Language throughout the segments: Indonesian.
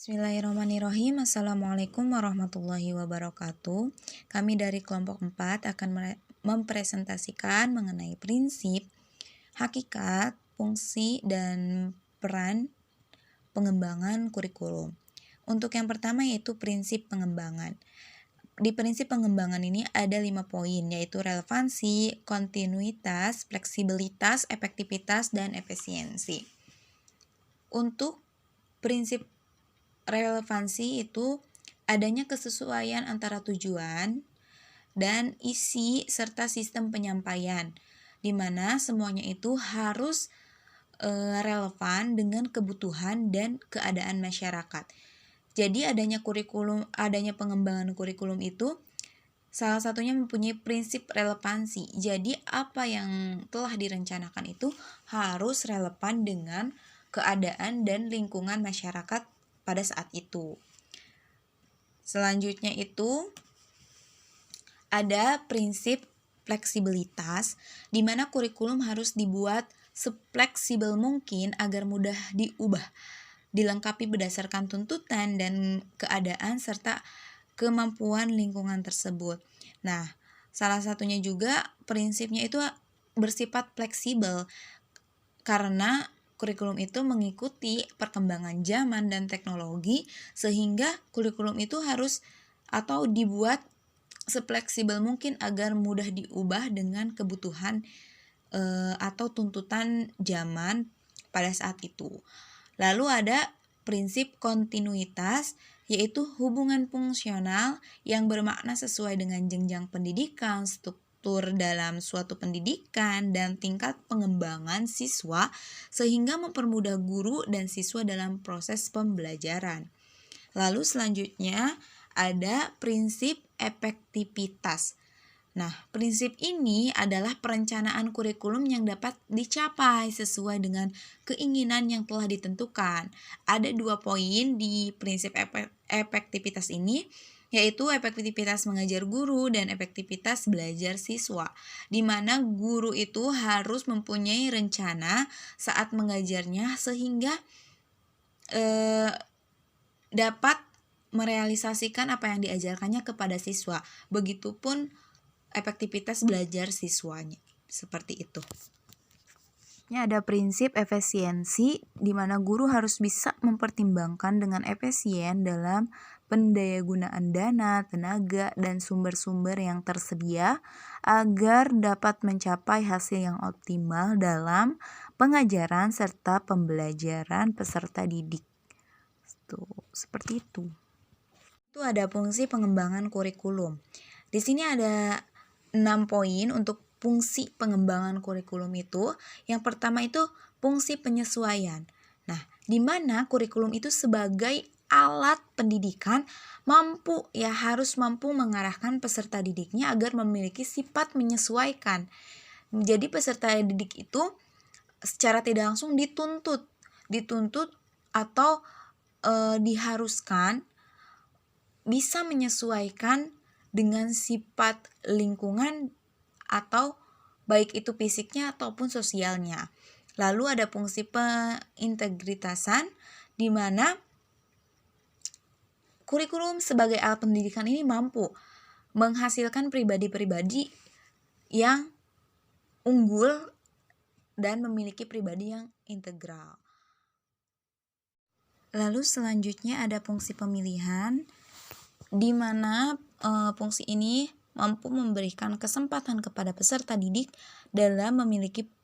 Bismillahirrahmanirrahim. Assalamualaikum warahmatullahi wabarakatuh. Kami dari kelompok 4 akan mempresentasikan mengenai prinsip, hakikat, fungsi, dan peran pengembangan kurikulum. Untuk yang pertama yaitu prinsip pengembangan. Di prinsip pengembangan ini ada 5 poin, yaitu relevansi, kontinuitas, fleksibilitas, efektivitas, dan efisiensi. Untuk prinsip relevansi itu adanya kesesuaian antara tujuan dan isi serta sistem penyampaian, di mana semuanya itu harus relevan dengan kebutuhan dan keadaan masyarakat. Jadi adanya pengembangan kurikulum itu salah satunya mempunyai prinsip relevansi. Jadi apa yang telah direncanakan itu harus relevan dengan keadaan dan lingkungan masyarakat pada saat itu. Selanjutnya itu ada prinsip fleksibilitas, di mana kurikulum harus dibuat sefleksibel mungkin agar mudah diubah, dilengkapi berdasarkan tuntutan dan keadaan serta kemampuan lingkungan tersebut. Nah, salah satunya juga prinsipnya itu bersifat fleksibel karena kurikulum itu mengikuti perkembangan zaman dan teknologi, sehingga kurikulum itu harus atau dibuat sefleksibel mungkin agar mudah diubah dengan kebutuhan atau tuntutan zaman pada saat itu. Lalu ada prinsip kontinuitas, yaitu hubungan fungsional yang bermakna sesuai dengan jenjang pendidikan, struktur dalam suatu pendidikan, dan tingkat pengembangan siswa sehingga mempermudah guru dan siswa dalam proses pembelajaran. Lalu selanjutnya ada prinsip efektivitas. Nah, prinsip ini adalah perencanaan kurikulum yang dapat dicapai sesuai dengan keinginan yang telah ditentukan. Ada 2 poin di prinsip efektivitas ini, yaitu efektivitas mengajar guru dan efektivitas belajar siswa, di mana guru itu harus mempunyai rencana saat mengajarnya sehingga dapat merealisasikan apa yang diajarkannya kepada siswa. Begitupun efektivitas belajar siswanya. Seperti itu. Ini ada prinsip efisiensi, di mana guru harus bisa mempertimbangkan dengan efisien dalam pendayagunaan dana, tenaga, dan sumber-sumber yang tersedia agar dapat mencapai hasil yang optimal dalam pengajaran serta pembelajaran peserta didik. Seperti itu. Itu ada fungsi pengembangan kurikulum. Di sini ada 6 poin untuk fungsi pengembangan kurikulum itu. Yang pertama itu fungsi penyesuaian. Nah, di mana kurikulum itu sebagai alat pendidikan harus mampu mengarahkan peserta didiknya agar memiliki sifat menyesuaikan. Jadi peserta didik itu secara tidak langsung dituntut atau diharuskan bisa menyesuaikan dengan sifat lingkungan atau baik itu fisiknya ataupun sosialnya. Lalu ada fungsi peintegritasan, di mana kurikulum sebagai alat pendidikan ini mampu menghasilkan pribadi-pribadi yang unggul dan memiliki pribadi yang integral. Lalu selanjutnya ada fungsi pemilihan, di mana fungsi ini mampu memberikan kesempatan kepada peserta didik dalam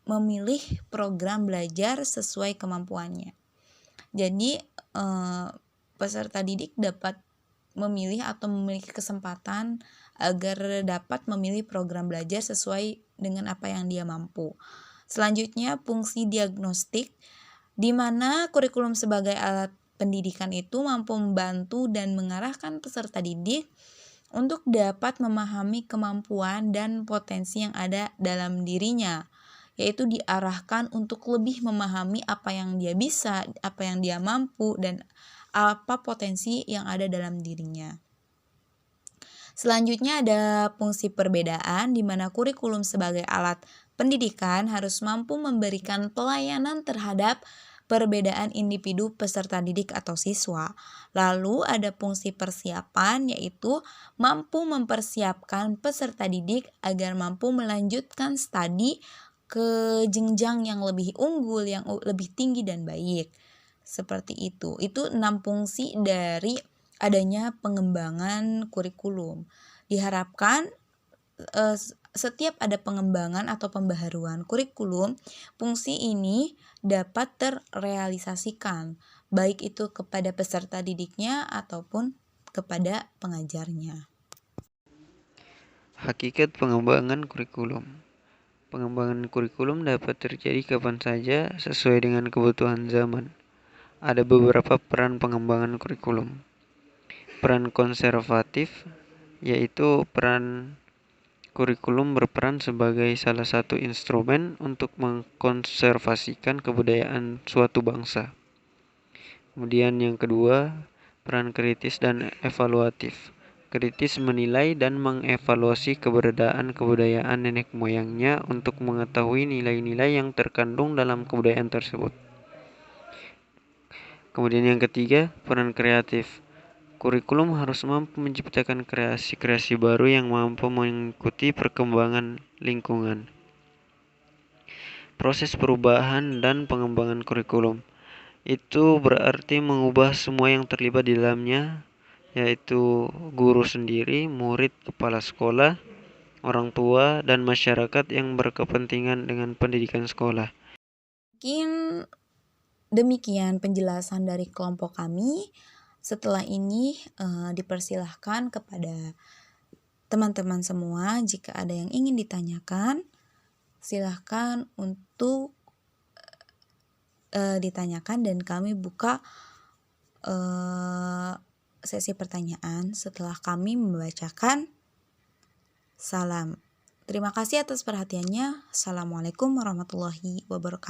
memilih program belajar sesuai kemampuannya. Jadi peserta didik dapat memilih atau memiliki kesempatan agar dapat memilih program belajar sesuai dengan apa yang dia mampu. Selanjutnya fungsi diagnostik, di mana kurikulum sebagai alat pendidikan itu mampu membantu dan mengarahkan peserta didik untuk dapat memahami kemampuan dan potensi yang ada dalam dirinya, yaitu diarahkan untuk lebih memahami apa yang dia bisa, apa yang dia mampu, dan apa potensi yang ada dalam dirinya. Selanjutnya ada fungsi perbedaan, di mana kurikulum sebagai alat pendidikan harus mampu memberikan pelayanan terhadap perbedaan individu peserta didik atau siswa. Lalu ada fungsi persiapan, yaitu mampu mempersiapkan peserta didik agar mampu melanjutkan studi ke jenjang yang lebih unggul, yang lebih tinggi dan baik. Seperti itu. Itu 6 fungsi dari adanya pengembangan kurikulum. Diharapkan setiap ada pengembangan atau pembaharuan kurikulum, fungsi ini dapat terrealisasikan, baik itu kepada peserta didiknya ataupun kepada pengajarnya. Hakikat pengembangan kurikulum. Pengembangan kurikulum dapat terjadi kapan saja sesuai dengan kebutuhan zaman. Ada beberapa peran pengembangan kurikulum. Peran konservatif, yaitu peran kurikulum berperan sebagai salah satu instrumen untuk mengkonservasikan kebudayaan suatu bangsa. Kemudian yang kedua, peran kritis dan evaluatif. Kritis menilai dan mengevaluasi keberadaan kebudayaan nenek moyangnya untuk mengetahui nilai-nilai yang terkandung dalam kebudayaan tersebut. Kemudian yang ketiga, peran kreatif. Kurikulum harus mampu menciptakan kreasi-kreasi baru yang mampu mengikuti perkembangan lingkungan. Proses perubahan dan pengembangan kurikulum itu berarti mengubah semua yang terlibat di dalamnya, yaitu guru sendiri, murid, kepala sekolah, orang tua, dan masyarakat yang berkepentingan dengan pendidikan sekolah. Mungkin demikian penjelasan dari kelompok kami. Setelah ini dipersilahkan kepada teman-teman semua, jika ada yang ingin ditanyakan, silahkan untuk ditanyakan dan kami buka sesi pertanyaan setelah kami membacakan salam. Terima kasih atas perhatiannya. Assalamualaikum warahmatullahi wabarakatuh.